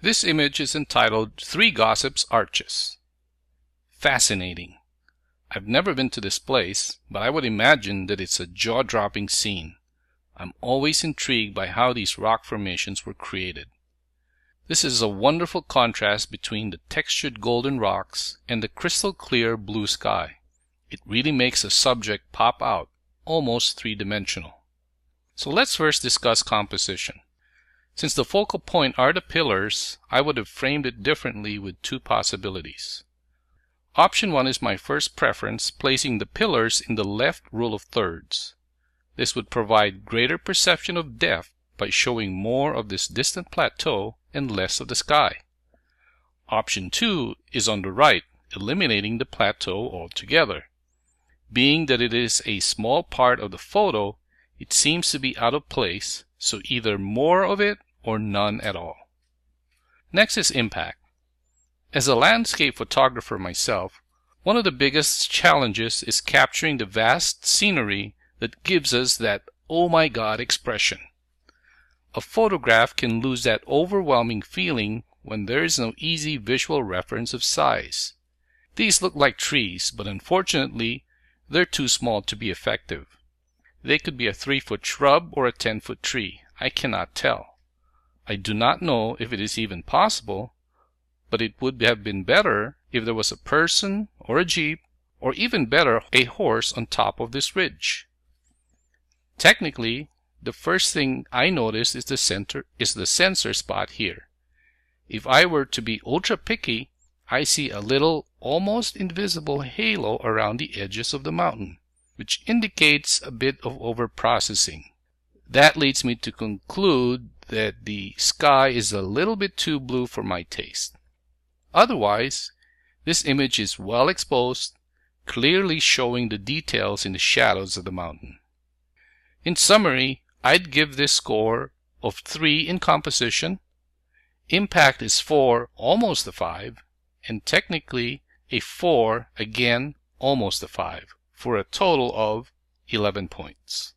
This image is entitled Three Gossips Arches. Fascinating. I've never been to this place, but I would imagine that it's a jaw-dropping scene. I'm always intrigued by how these rock formations were created. This is a wonderful contrast between the textured golden rocks and the crystal clear blue sky. It really makes a subject pop out, almost three-dimensional. So let's first discuss composition. Since the focal point are the pillars, I would have framed it differently with two possibilities. Option 1 is my first preference, placing the pillars in the left rule of thirds. This would provide greater perception of depth by showing more of this distant plateau and less of the sky. Option 2 is on the right, eliminating the plateau altogether. Being that it is a small part of the photo, it seems to be out of place, so either more of it or none at all. Next is impact. As a landscape photographer myself, one of the biggest challenges is capturing the vast scenery that gives us that "oh my God" expression. A photograph can lose that overwhelming feeling when there is no easy visual reference of size. These look like trees, but unfortunately, they're too small to be effective. They could be a 3-foot shrub or a 10-foot tree. I cannot tell. I do not know if it is even possible, but it would have been better if there was a person or a jeep, or even better, a horse on top of this ridge. Technically, the first thing I notice is the sensor spot here. If I were to be ultra picky, I see a little, almost invisible halo around the edges of the mountain, which indicates a bit of overprocessing. That leads me to conclude that the sky is a little bit too blue for my taste. Otherwise, this image is well exposed, clearly showing the details in the shadows of the mountain. In summary, I'd give this score of 3 in composition. Impact is 4, almost a 5, and technically a 4, again, almost a 5, for a total of 11 points.